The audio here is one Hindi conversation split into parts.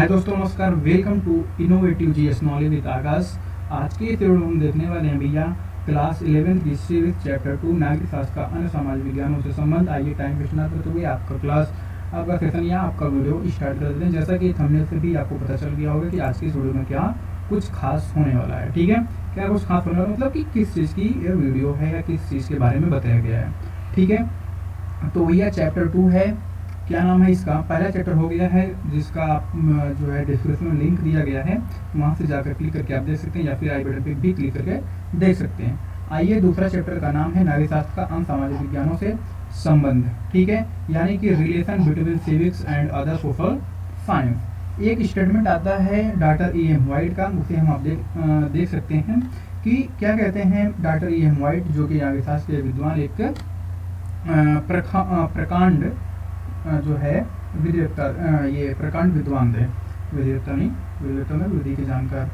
हाय दोस्तों, नमस्कार। Welcome to innovative GS knowledge with Aakash. आज के इस वीडियो में हम देखने वाले हैं भैया क्लास 11 की सीरीज चैप्टर 2 नागरिक शास्त्र का अन्य सामाजिक विज्ञानों से संबंध। आइए टाइम वेस्ट ना करते हुए आपका क्लास, आपका सेशन या आपका वीडियो स्टार्ट कर देते हैं। जैसा कि थंबनेल से भी आपको पता चल गया होगा कि आज की इस वीडियो में क्या कुछ खास होने वाला है। ठीक है, क्या कुछ खास होने वाला मतलब कि किस चीज़ की ये वीडियो है या किस चीज़ के बारे में बताया गया है। ठीक है, तो भैया चैप्टर 2 है, क्या नाम है इसका, पहला चैप्टर हो गया है जिसका आप जो है डिस्क्रिप्शन में लिंक दिया गया है, वहाँ से जाकर क्लिक करके आप देख सकते हैं, या फिर आई बटन पे भी क्लिक करके देख सकते हैं। आइए, दूसरा चैप्टर का नाम है नागरिक शास्त्र का अन्य सामाजिक विज्ञानों से संबंध। ठीक है, यानी कि relation between civics and other social science. एक स्टेटमेंट आता है डॉक्टर E.M. वाइट का, उसे हम आप देख सकते हैं कि क्या कहते हैं डॉक्टर E.M. वाइट, जो कि नागरिक शास्त्र के विद्वान, एक प्रकांड जो है विधिवेत्ता, ये प्रकांड विद्वान थे, विधिवेत्ता नहीं, विधिवेत्ता में विधि के जानकार।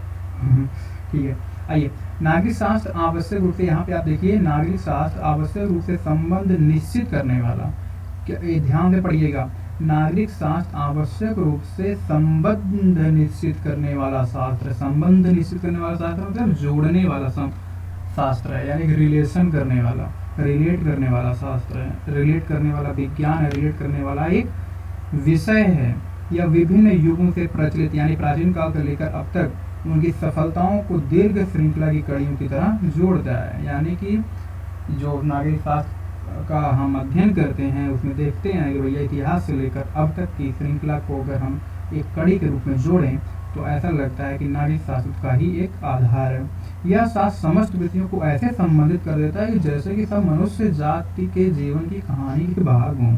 ठीक है, आइए, नागरिक शास्त्र आवश्यक रूप से, यहाँ पे आप देखिए, नागरिक शास्त्र आवश्यक रूप से संबंध निश्चित करने वाला, क्या ये ध्यान से पढ़िएगा, नागरिक शास्त्र आवश्यक रूप से संबंध निश्चित करने वाला शास्त्र। संबंध निश्चित करने वाला शास्त्र मतलब जोड़ने वाला शास्त्र है, यानी कि रिलेशन करने वाला, रिलेट करने वाला शास्त्र है, रिलेट करने वाला विज्ञान है, रिलेट करने वाला एक विषय है। यह विभिन्न युगों से प्रचलित, यानी प्राचीन काल से लेकर अब तक उनकी सफलताओं को दीर्घ श्रृंखला की कड़ियों की तरह जोड़ता है। यानी कि जो नागरिक शास्त्र का हम अध्ययन करते हैं उसमें देखते हैं कि भैया इतिहास से लेकर अब तक की श्रृंखला को अगर हम एक कड़ी के रूप में जोड़ें तो ऐसा लगता है कि नागरिक शास्त्र का ही एक आधार है। यह शास्त्र समस्त व्यक्तियों को ऐसे संबंधित कर देता है कि जैसे कि सब मनुष्य जाति के जीवन की कहानी के भाग हों।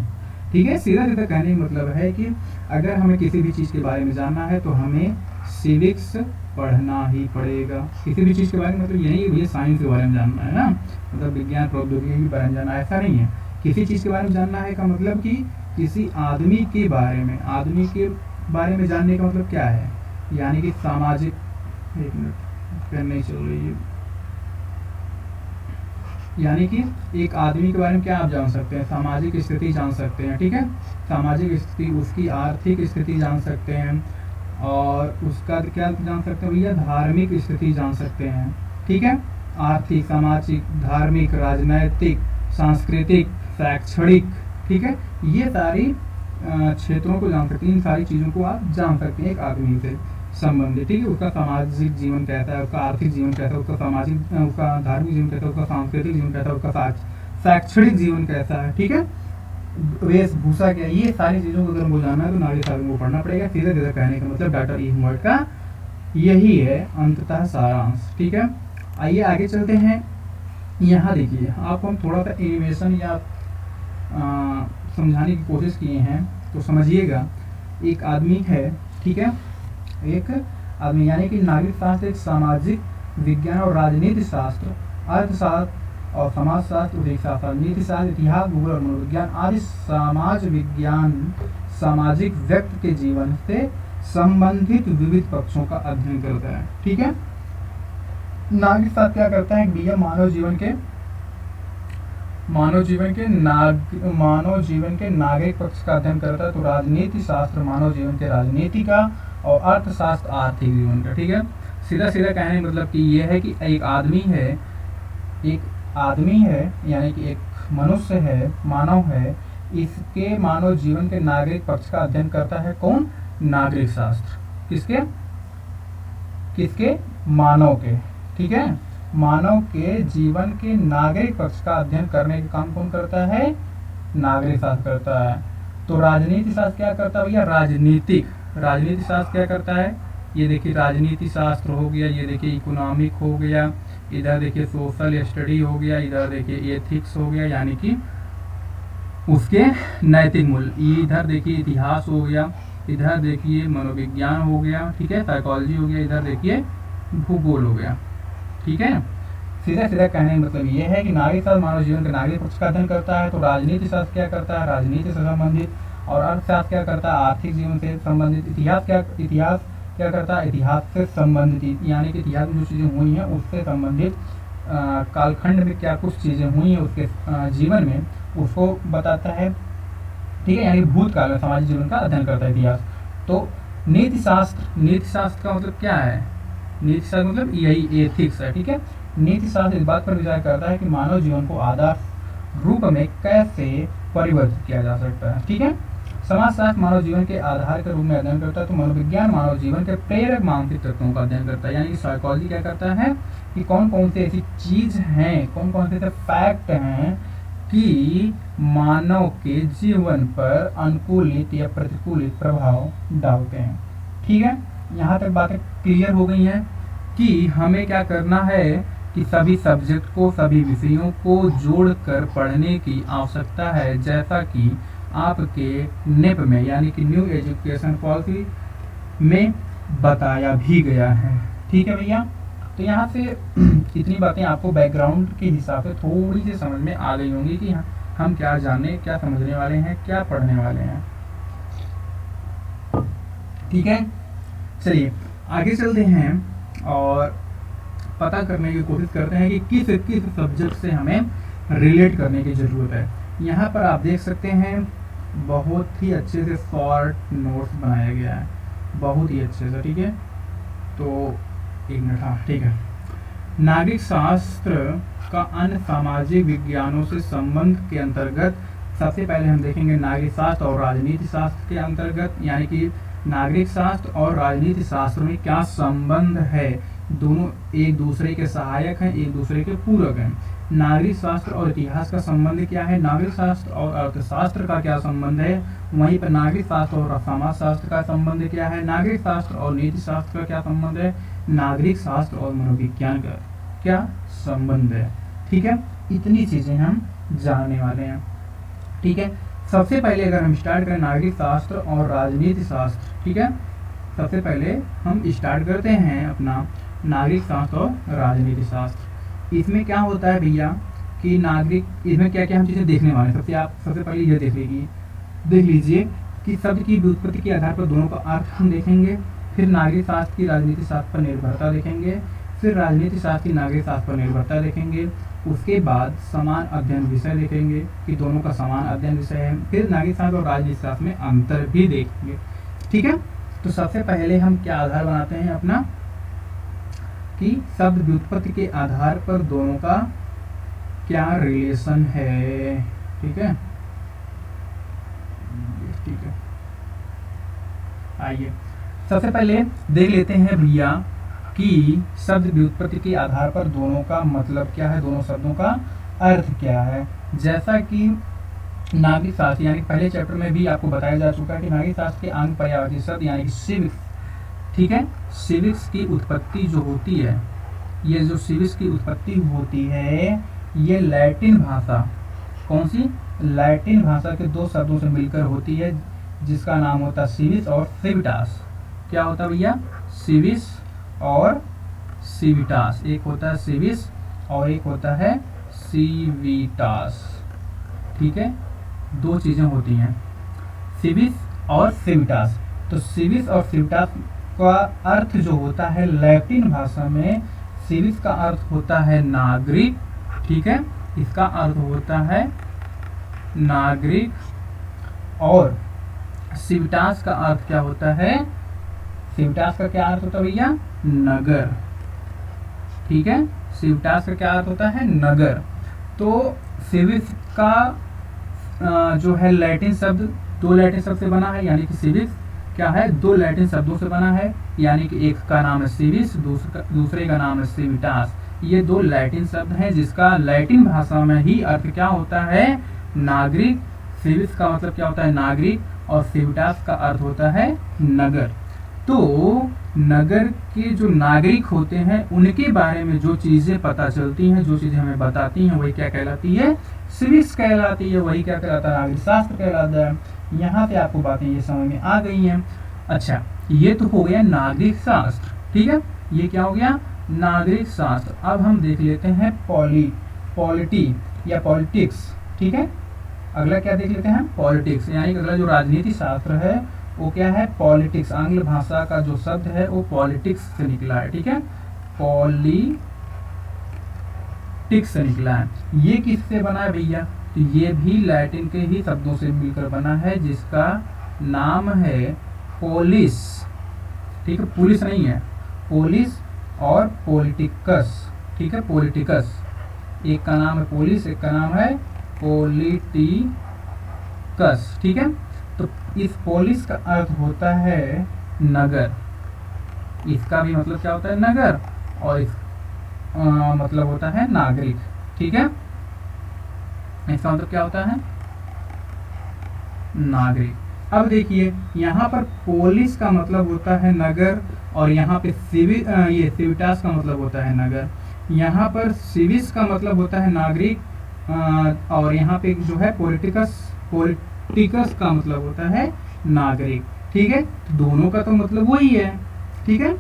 ठीक है, सीधा सीधा कहने का मतलब है कि अगर हमें किसी भी चीज़ के बारे में जानना है तो हमें सिविक्स पढ़ना ही पड़ेगा। किसी भी चीज़ के बारे में मतलब यही है, साइंस के बारे में जानना है ना, मतलब विज्ञान प्रौद्योगिकी के बारे में जानना, ऐसा नहीं है। किसी चीज़ के बारे में जानना है का मतलब कि किसी आदमी के बारे में, आदमी के बारे में जानने का मतलब क्या है, यानी कि सामाजिक, एक मिनट पेन नहीं चल रही है, यानी कि एक आदमी के बारे में क्या आप जान सकते हैं, सामाजिक स्थिति जान सकते हैं। ठीक है, सामाजिक स्थिति, उसकी आर्थिक स्थिति जान सकते हैं, और उसका क्या जान सकते हैं भैया, धार्मिक स्थिति जान सकते हैं। ठीक है, आर्थिक, सामाजिक, धार्मिक, राजनैतिक, सांस्कृतिक, शैक्षणिक, ठीक है, ये सारी क्षेत्रों को जान सकते हैं। इन सारी चीज़ों को आप जान सकते हैं एक आदमी से संबंधित। ठीक है, उसका सामाजिक जीवन कैसा है, उसका आर्थिक जीवन कैसा है, उसका सामाजिक, उसका धार्मिक जीवन कैसा है, उसका सांस्कृतिक जीवन कैसा है, उसका शैक्षणिक जीवन कैसा है। ठीक है, वेशभूषा क्या है, ये सारी चीज़ों को अगर हमको जानना है तो नागरिक शास्त्र को पढ़ना पड़ेगा। सीधे सीधे कहने का मतलब डॉक्टर E.M. वाइट का यही है अंततः सारांश। ठीक है, आइए आगे चलते हैं। यहाँ देखिए, आपको हम थोड़ा सा एनिमेशन या समझाने की कोशिश किए हैं तो समझिएगा। एक आदमी है, ठीक है, एक आदमी, यानी कि नागरिक शास्त्र एक सामाजिक विज्ञान और राजनीति शास्त्र, अर्थशास्त्र और समाजशास्त्र, शास्त्र, नीति शास्त्र, इतिहास, भूगोल और मनोविज्ञान आदि समाज विज्ञान सामाजिक व्यक्ति के जीवन से संबंधित विविध पक्षों का अध्ययन करता है। ठीक है, नागरिक शास्त्र क्या करता है भैया, मानव जीवन के नागरिक पक्ष का अध्ययन करता है। तो राजनीति शास्त्र मानव जीवन के राजनीति का, और अर्थशास्त्र आर्थिक जीवन का। ठीक है, सीधा सीधा कहने मतलब कि ये है कि एक आदमी है, यानी कि एक मनुष्य है, मानव है, इसके मानव जीवन के नागरिक पक्ष का अध्ययन करता है। कौन? नागरिक शास्त्र। किसके? मानव के। ठीक है, मानव के जीवन के नागरिक पक्ष का अध्ययन करने का काम कौन करता है? नागरिक शास्त्र करता है। तो राजनीति शास्त्र क्या करता है भैया? राजनीति शास्त्र क्या करता है? ये देखिए राजनीति शास्त्र हो गया, ये देखिए इकोनॉमिक हो गया, इधर देखिए सोशल स्टडी हो गया, इधर देखिए एथिक्स हो गया, यानी कि उसके नैतिक मूल्य, इधर देखिए इतिहास हो गया, इधर देखिए मनोविज्ञान हो गया, ठीक है, साइकोलॉजी हो गया, इधर देखिए भूगोल हो गया। ठीक है, सीधा सीधा कहने का मतलब ये है कि नागरिक शास्त्र मानव जीवन के नागरिक पक्ष का अध्ययन करता है। तो राजनीति शास्त्र क्या करता है? राजनीति से संबंधित। और अर्थशास्त्र क्या करता है? आर्थिक जीवन से संबंधित। इतिहास क्या करता है? इतिहास से संबंधित, यानी कि इतिहास में जो चीज़ें हुई हैं उससे संबंधित, कालखंड में क्या कुछ चीज़ें हुई हैं उसके जीवन में, उसको बताता है। ठीक है, यानी भूतकाल में सामाजिक जीवन का अध्ययन करता है इतिहास। तो नीति शास्त्र का मतलब क्या है? नीति शास्त्र मतलब यही एथिक्स है, ठीक है। नीति शास्त्र इस बात पर विचार करता है कि मानव जीवन को आदर्श रूप में कैसे परिवर्तित किया जा सकता है, ठीक है। समाजशास्त्र मानव जीवन के आधार के रूप में अध्ययन करता है, तो मनोविज्ञान मानव जीवन के प्रेरक मानसिक तत्वों का अध्ययन करता है। यानी कि साइकोलॉजी क्या करता है कि कौन कौन सी ऐसी चीज हैं, कौन कौन से ऐसे फैक्ट हैं कि मानव के जीवन पर अनुकूलित या प्रतिकूलित प्रभाव डालते हैं, ठीक है। यहाँ तक बातें क्लियर हो गई हैं कि हमें क्या करना है कि सभी सब्जेक्ट को, सभी विषयों को जोड़कर पढ़ने की आवश्यकता है, जैसा कि आपके नेप में यानी कि न्यू एजुकेशन पॉलिसी में बताया भी गया है, ठीक है भैया। तो यहाँ से इतनी बातें आपको बैकग्राउंड के हिसाब से थोड़ी सी समझ में आ गई होंगी कि हम क्या जानने, क्या समझने वाले हैं, क्या पढ़ने वाले हैं, ठीक है। चलिए आगे चलते हैं और पता करने की कोशिश करते हैं कि किस किस सब्जेक्ट से हमें रिलेट करने की ज़रूरत है। यहाँ पर आप देख सकते हैं बहुत ही अच्छे से शॉर्ट नोट्स बनाया गया है, बहुत ही अच्छे से, ठीक है। तो एक मिनट, हाँ ठीक है। नागरिक शास्त्र का अन्य सामाजिक विज्ञानों से संबंध के अंतर्गत सबसे पहले हम देखेंगे नागरिक शास्त्र और राजनीति शास्त्र के अंतर्गत, यानी कि नागरिक शास्त्र और राजनीति शास्त्र में क्या संबंध है। दोनों एक दूसरे के सहायक हैं, एक दूसरे के पूरक हैं। नागरिक शास्त्र और इतिहास का संबंध क्या है, नागरिक शास्त्र और अर्थशास्त्र का क्या संबंध है, वहीं पर नागरिक शास्त्र और समाज शास्त्र का संबंध क्या है, नागरिक शास्त्र और नीति शास्त्र का क्या संबंध है, नागरिक शास्त्र और मनोविज्ञान का क्या संबंध है, ठीक है। इतनी चीजें हम जानने वाले हैं, ठीक है। सबसे पहले अगर हम स्टार्ट करें नागरिक शास्त्र और राजनीति शास्त्र, ठीक है। सबसे पहले हम स्टार्ट करते हैं अपना नागरिक शास्त्र और राजनीति शास्त्र। इसमें क्या होता है भैया कि नागरिक, इसमें क्या क्या हम चीज़ें देखने वाले हैं। सबसे पहले ये देख लीजिए कि शब्द की व्युत्पत्ति के आधार पर दोनों का अर्थ हम देखेंगे, फिर नागरिक शास्त्र की राजनीति शास्त्र पर निर्भरता देखेंगे, फिर राजनीति शास्त्र की नागरिक शास्त्र पर निर्भरता देखेंगे, उसके बाद समान अध्ययन विषय देखेंगे कि दोनों का समान अध्ययन विषय है, फिर नागरिक शास्त्र और राजनीति शास्त्र में अंतर भी देखेंगे, ठीक है। तो सबसे पहले हम क्या आधार बनाते हैं अपना कि शब्द व्युत्पत्ति के आधार पर दोनों का क्या रिलेशन है, ठीक है। आइए सबसे पहले देख लेते हैं भैया कि शब्द व्युत्पत्ति के आधार पर दोनों का मतलब क्या है, दोनों शब्दों का अर्थ क्या है। जैसा कि नागरिक शास्त्र यानी पहले चैप्टर में भी आपको बताया जा चुका है कि नागरिक शास्त्र के अंग पर्यायवाची शब्द यानी कि सिविक्स, ठीक है। सिविक्स की उत्पत्ति जो होती है, ये जो सिविक्स की उत्पत्ति होती है ये लैटिन भाषा, कौन सी, लैटिन भाषा के दो शब्दों से मिलकर होती है, जिसका नाम होता है सिविस और सिविटास। क्या होता है भैया, सिविस और सिविटास। एक होता है सिविस और एक होता है सिविटास, ठीक है। दो चीजें होती हैं, सिविस और सिविटास। तो सिविस और सिविटास का अर्थ जो होता है लैटिन भाषा में, सिविस का अर्थ होता है नागरिक, ठीक है, इसका अर्थ होता है नागरिक, और सिविटास का अर्थ क्या होता है, सिविटास का क्या अर्थ होता है भैया, नगर, ठीक है। सिविटास का क्या अर्थ होता है, नगर। तो सिविस का जो है लैटिन शब्द, दो लैटिन शब्द से बना है, यानी कि सिविक्स क्या है, दो लैटिन शब्दों से बना है, यानी कि एक का नाम है सिविस, दूसरे का नाम है सिविटास। ये दो लैटिन शब्द हैं जिसका लैटिन भाषा में ही अर्थ क्या होता है, नागरिक। सिविस का मतलब क्या होता है, नागरिक, और सिविटास का अर्थ होता है नगर। तो नगर के जो नागरिक होते हैं उनके बारे में जो चीजें पता चलती हैं, जो चीजें हमें बताती हैं, वही क्या कहलाती है, सिविक्स कहलाती है, वही क्या कहलाता है, नागरिक शास्त्र कहलाता है। यहाँ पे आपको बातें ये समझ में आ गई हैं। अच्छा, ये तो हो गया नागरिक शास्त्र, ठीक है, ये क्या हो गया, नागरिक शास्त्र। अब हम देख लेते हैं पॉलिटी या पॉलिटिक्स, ठीक है। अगला क्या देख लेते हैं, पॉलिटिक्स, यानी कि अगला जो राजनीति शास्त्र है वो क्या है, पॉलिटिक्स। आंग्ल भाषा का जो शब्द है वो पॉलिटिक्स से निकला है, ठीक है, पॉलिटिक्स से निकला है। ये किससे बना है भैया, तो ये भी लैटिन के ही शब्दों से मिलकर बना है, जिसका नाम है पोलिस, ठीक है, पुलिस नहीं है, पुलिस और पॉलिटिकस, ठीक है, पॉलिटिकस, एक का नाम है पुलिस, एक का नाम है पॉलिटिकस, ठीक है। तो इस पुलिस का अर्थ होता है नगर, इसका भी मतलब क्या होता है नगर, और इस मतलब होता है नागरिक, ठीक है, इसका मतलब क्या होता है नागरिक। अब देखिए यहाँ पर पुलिस का मतलब होता है नगर, और यहाँ पे ये सिविटास का मतलब होता है नगर, यहाँ पर सिविस का मतलब होता है नागरिक, और यहाँ पे जो है पॉलिटिकस का मतलब होता है नागरिक, ठीक है। दोनों का तो मतलब वही है, ठीक है,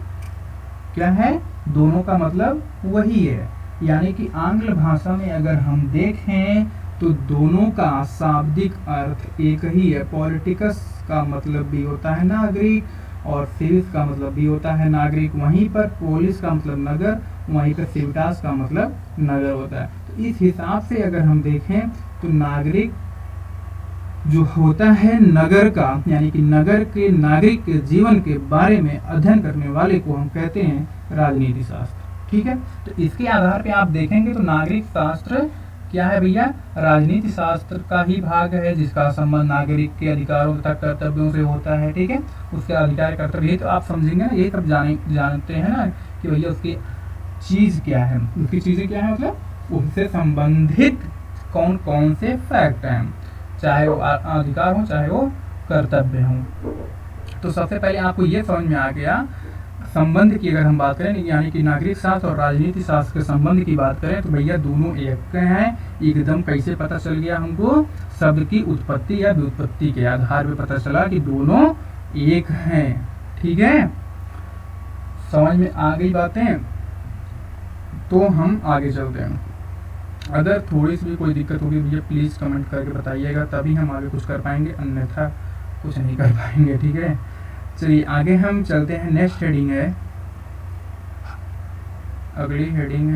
क्या है, दोनों का मतलब वही है। यानी कि आंग्ल भाषा में अगर हम देखें तो दोनों का शाब्दिक अर्थ एक ही है। पॉलिटिकस का मतलब भी होता है नागरिक, और सिविस का मतलब भी होता है नागरिक। वहीं पर पुलिस का मतलब नगर, वहीं पर सिविटास का मतलब नगर होता है। तो इस हिसाब से अगर हम देखें तो नागरिक जो होता है नगर का, यानी कि नगर के नागरिक के जीवन के बारे में अध्ययन करने वाले को हम कहते हैं राजनीति शास्त्र, ठीक है। तो इसके आधार पे आप देखेंगे तो नागरिक शास्त्र क्या है भैया, राजनीति शास्त्र का ही भाग है, जिसका संबंध नागरिक के अधिकारों तथा कर्तव्यों से होता है, ठीक है। उसके अधिकार कर्तव्य ही तो आप समझेंगे ना, ये सब जानते हैं ना कि भैया उसकी चीज क्या है, उसकी चीजें क्या है, मतलब उससे संबंधित कौन कौन से फैक्ट हैं, चाहे वो अधिकार हो चाहे वो कर्तव्य हो। तो सबसे पहले आपको ये समझ में आ गया संबंध की, अगर हम बात करें यानी कि नागरिक शास्त्र और राजनीति शास्त्र के संबंध की बात करें तो भैया दोनों एक हैं एकदम। कैसे पता चल गया हमको, शब्द की उत्पत्ति या व्युत्पत्ति के आधार पर पता चला कि दोनों एक हैं, ठीक है। समझ में आ गई बातें, तो हम आगे चलते हैं। अगर थोड़ी सी भी कोई दिक्कत होगी भैया प्लीज कमेंट करके बताइएगा, तभी हम आगे कुछ कर पाएंगे, अन्यथा कुछ नहीं कर पाएंगे, ठीक है। चलिए आगे हम चलते हैं। नेक्स्ट हेडिंग है, अगली हेडिंग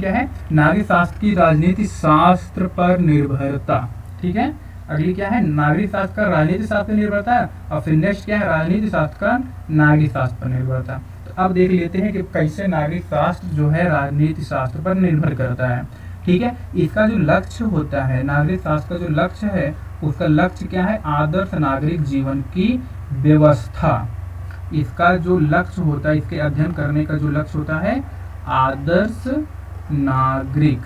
क्या है, नागरिक शास्त्र की राजनीति शास्त्र पर निर्भरता, ठीक है। अगली क्या है, नागरिक शास्त्र का राजनीति शास्त्र पर निर्भरता, और फिर नेक्स्ट क्या है, राजनीति शास्त्र का नागरिक शास्त्र पर निर्भरता। तो अब देख लेते हैं कि कैसे नागरिक शास्त्र जो है राजनीति शास्त्र पर निर्भर करता है, ठीक है। इसका जो लक्ष्य होता है, नागरिक शास्त्र का जो लक्ष्य है, उसका लक्ष्य क्या है, आदर्श नागरिक जीवन की व्यवस्था। इसका जो लक्ष्य होता है, इसके अध्ययन करने का जो लक्ष्य होता है, आदर्श नागरिक,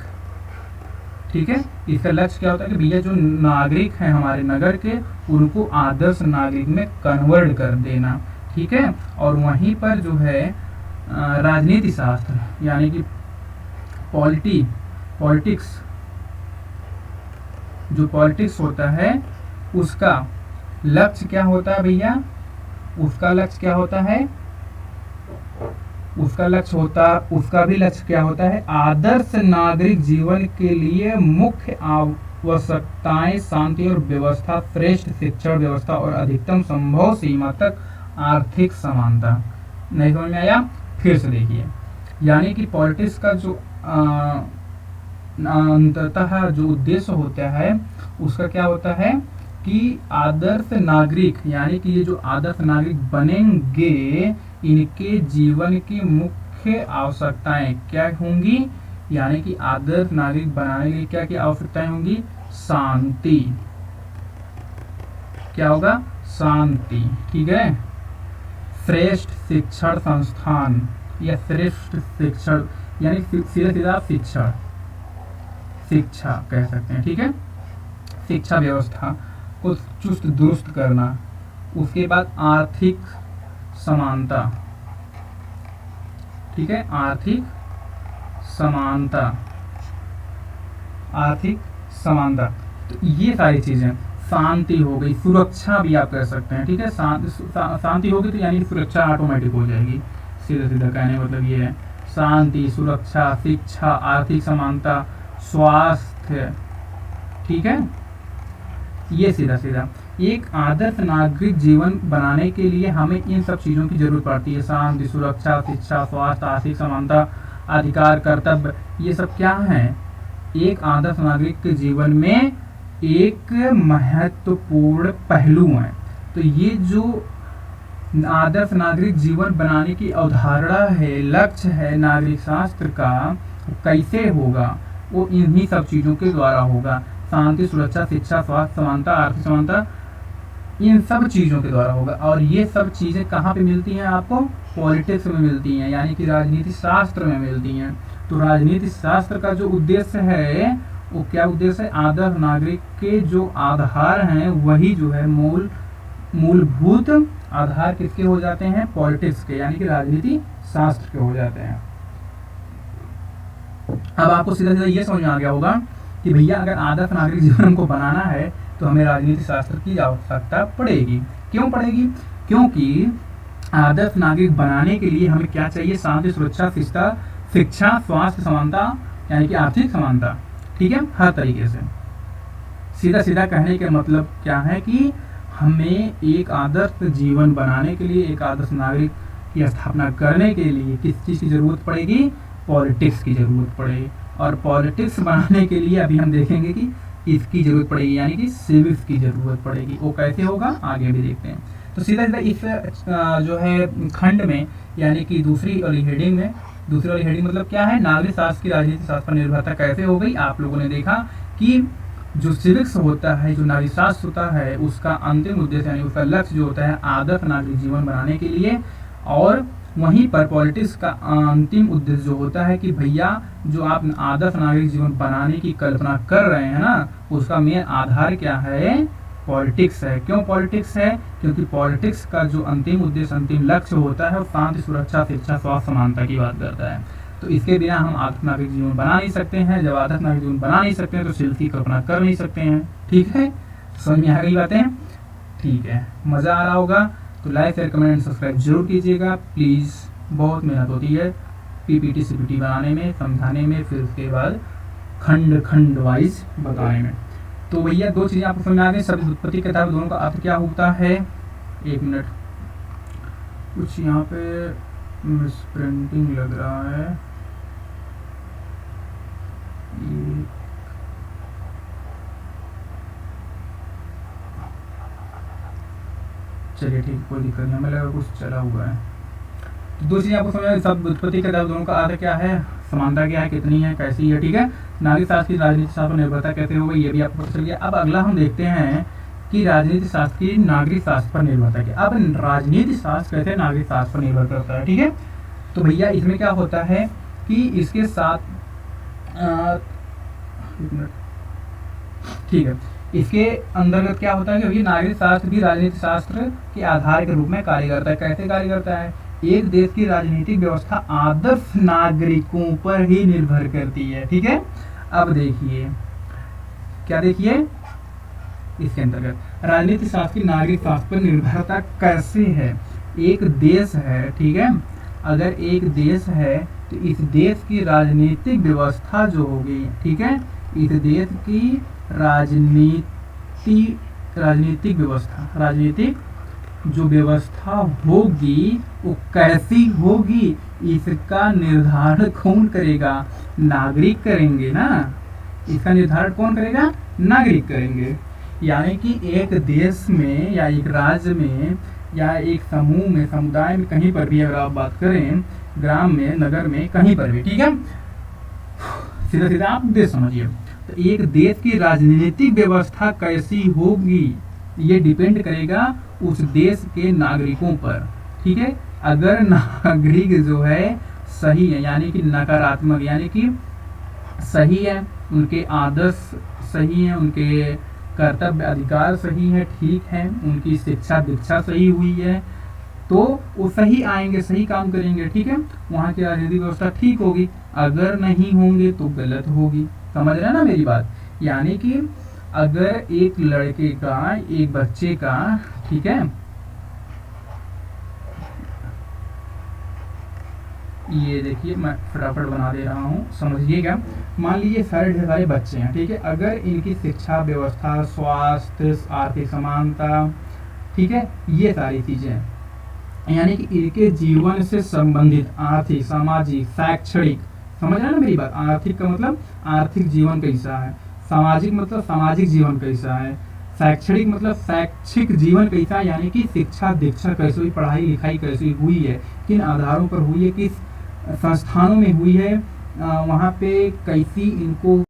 ठीक है। इसका लक्ष्य क्या होता है कि भैया जो नागरिक हैं हमारे नगर के, उनको आदर्श नागरिक में कन्वर्ट कर देना, ठीक है। और वहीं पर जो है राजनीति शास्त्र यानी कि पॉलिटिक्स, जो पॉलिटिक्स होता है उसका लक्ष्य क्या होता है भैया, उसका लक्ष्य क्या होता है, उसका भी लक्ष्य क्या होता है, आदर्श नागरिक जीवन के लिए मुख्य आवश्यकताएं शांति और व्यवस्था, श्रेष्ठ शिक्षण व्यवस्था और अधिकतम संभव सीमा तक आर्थिक समानता। नहीं समझ में आया, फिर से देखिए। यानी कि पॉलिटिक्स का जो अंततः जो उद्देश्य होता है उसका क्या होता है कि आदर्श नागरिक, यानी कि ये जो आदर्श नागरिक बनेंगे, इनके जीवन की मुख्य आवश्यकताएं क्या होंगी, यानी कि आदर्श नागरिक बनाने के लिए क्या क्या आवश्यकताएं होंगी, शांति, क्या होगा, शांति, ठीक है। श्रेष्ठ शिक्षण संस्थान या श्रेष्ठ शिक्षण यानी सीधा शिक्षा कह सकते हैं, ठीक है। शिक्षा व्यवस्था को चुस्त दुरुस्त करना, उसके बाद आर्थिक समानता, ठीक है, आर्थिक समानता। तो ये सारी चीजें, शांति हो गई, सुरक्षा भी आप कह सकते हैं, ठीक है। शांति होगी तो यानी सुरक्षा ऑटोमेटिक हो जाएगी, सीधा कहने मतलब ये है, शांति, सुरक्षा, शिक्षा, आर्थिक समानता, स्वास्थ्य, ठीक है। ये सीधा एक आदर्श नागरिक जीवन बनाने के लिए हमें इन सब चीजों की जरूरत पड़ती है, शांति, सुरक्षा, शिक्षा, स्वास्थ्य, आर्थिक समानता, अधिकार, कर्तव्य, ये सब क्या है, एक आदर्श नागरिक के जीवन में एक महत्वपूर्ण पहलू है। तो ये जो आदर्श नागरिक जीवन बनाने की अवधारणा है, लक्ष्य है नागरिक शास्त्र का, कैसे होगा? वो इन्हीं सब चीज़ों के द्वारा होगा। शांति, सुरक्षा, शिक्षा, स्वास्थ्य, समानता, आर्थिक समानता, इन सब चीज़ों के द्वारा होगा। और ये सब चीज़ें कहाँ पे मिलती हैं आपको? पॉलिटिक्स में मिलती हैं, यानी कि राजनीति शास्त्र में मिलती हैं। तो राजनीति शास्त्र का जो उद्देश्य है वो क्या उद्देश्य है? आदर्श नागरिक के जो आधार हैं वही जो है मूलभूत आधार किसके हो जाते हैं? पॉलिटिक्स के, यानी कि राजनीति शास्त्र के हो जाते हैं। अब आपको सीधा सीधा ये समझ में आ गया होगा कि भैया अगर आदर्श नागरिक जीवन को बनाना है तो हमें राजनीति शास्त्र की आवश्यकता पड़ेगी। क्यों पड़ेगी? क्योंकि आदर्श नागरिक बनाने के लिए हमें क्या चाहिए? शांति, सुरक्षा, शिक्षा, स्वास्थ्य, समानता, यानी कि आर्थिक समानता। ठीक है, हर तरीके से। सीधा सीधा कहने का मतलब क्या है कि हमें एक आदर्श जीवन बनाने के लिए, एक आदर्श नागरिक की स्थापना करने के लिए किस चीज़ की जरूरत पड़ेगी? पॉलिटिक्स की जरूरत पड़ेगी। और पॉलिटिक्स बनाने के लिए अभी हम देखेंगे कि इसकी जरूरत पड़ेगी, यानी कि सिविक्स की जरूरत पड़ेगी। वो कैसे होगा आगे भी देखते हैं। तो सीधा सीधा इस जो है खंड में, यानी कि दूसरी वाली हेडिंग में, दूसरी वाली हेडिंग मतलब क्या है? नागरिक शास्त्र की राजनीतिक शास्त्र पर निर्भरता कैसे हो गई? आप लोगों ने देखा कि जो सिविक्स होता है, जो नागरिक शास्त्र होता है, उसका अंतिम उद्देश्य यानी उसका लक्ष्य जो होता है आदर्श नागरिक जीवन बनाने के लिए, और वहीं पर पॉलिटिक्स का अंतिम उद्देश्य जो होता है कि भैया जो आप आदर्श नागरिक जीवन बनाने की कल्पना कर रहे हैं ना, उसका मेन आधार क्या है? पॉलिटिक्स है। क्यों पॉलिटिक्स है? क्योंकि पॉलिटिक्स का जो अंतिम उद्देश्य, अंतिम लक्ष्य होता है वो शांति, सुरक्षा, शिक्षा, स्वास्थ्य, समानता की बात करता है। तो इसके बिना हम आदर्श नागरिक जीवन बना नहीं सकते हैं। जब आदर्श नागरिक जीवन बना नहीं सकते हैं तो सिविक्स की कल्पना कर नहीं सकते हैं। ठीक है, समझ में आ गई बातें? ठीक है, मज़ा आ रहा होगा तो like, share, comment and subscribe जरूर कीजिएगा प्लीज़। बहुत मेहनत होती है पीपीटी सीपीटी बनाने में, समझाने में, फिर उसके बाद खंड वाइज बताने में। तो भैया दो चीज़ें आपको समझ में आ गई। शब्द उत्पत्ति के दोनों का अर्थ क्या होता है? एक मिनट, कुछ यहाँ पे मिस प्रिंटिंग लग रहा है। चलिए ठीक, कोई दिक्कत नहीं, हमें लगा कुछ चला हुआ है। तो दो चीज़ें आपको समझ, शब्द उत्पत्ति के दोनों का अर्थ क्या है, समानता क्या है, कितनी है, कैसी है। ठीक है, नागरिक शास्त्र की राजनीति शास्त्र पर निर्भरता कैसे हो गई, ये भी आपको पता चल गया। अब अगला हम देखते हैं कि राजनीति शास्त्र की नागरिक शास्त्र पर निर्भरता क्या। अब राजनीति शास्त्र कैसे नागरिक शास्त्र पर निर्भर करता है। ठीक है, तो भैया इसमें क्या होता है कि इसके साथ ठीक है, इसके अंतर्गत क्या होता है कि ये नागरिक शास्त्र भी राजनीति शास्त्र के आधार के रूप में कार्य करता है। कैसे कार्य करता है? एक देश की राजनीतिक व्यवस्था आदर्श नागरिकों पर ही निर्भर करती है। ठीक है, अब देखिए क्या, देखिए इसके अंतर्गत राजनीति शास्त्र की नागरिक शास्त्र पर निर्भरता कैसे है। एक देश है, ठीक है, अगर एक देश है तो इस देश की राजनीतिक व्यवस्था जो होगी, ठीक है, इस देश की राजनीतिक व्यवस्था, राजनीतिक जो व्यवस्था होगी वो कैसी होगी, इसका निर्धारण कौन करेगा? नागरिक करेंगे ना। इसका निर्धारण कौन करेगा? नागरिक करेंगे। यानी कि एक देश में या एक राज्य में या एक समूह में, समुदाय में, कहीं पर भी अगर आप बात करें, ग्राम में, नगर में, कहीं पर भी, ठीक है, सीधा सीधा आप देश समझिए। तो एक देश की राजनीतिक व्यवस्था कैसी होगी ये डिपेंड करेगा उस देश के नागरिकों पर। ठीक है, अगर नागरिक जो है सही है, यानी कि नकारात्मक, यानी कि सही है, उनके आदर्श सही है, उनके कर्तव्य अधिकार सही है, ठीक है, उनकी शिक्षा दीक्षा सही हुई है, तो वो सही आएंगे, सही काम करेंगे। ठीक है, वहाँ की राजनीतिक व्यवस्था ठीक होगी। अगर नहीं होंगे तो गलत होगी। समझ रहे हैं ना मेरी बात? यानी कि अगर एक लड़के का, एक बच्चे का, ठीक है, ये देखिए मैं फटाफट बना दे रहा हूँ, समझिएगा। मान लीजिए सारे ढेर सारे बच्चे हैं, ठीक है, अगर इनकी शिक्षा व्यवस्था, स्वास्थ्य, आर्थिक समानता, ठीक है, ये सारी चीजें, यानी कि इनके जीवन से संबंधित आर्थिक, सामाजिक, शैक्षणिक, समझ रहे हैं ना मेरी बात? आर्थिक का मतलब आर्थिक जीवन कैसा है, सामाजिक मतलब सामाजिक जीवन कैसा है, शैक्षणिक मतलब शैक्षिक जीवन कैसा, यानी कि शिक्षा दीक्षा कैसे हुई, पढ़ाई लिखाई कैसी हुई है, किन आधारों पर हुई है, किस संस्थानों में हुई है, वहाँ पे कैसी इनको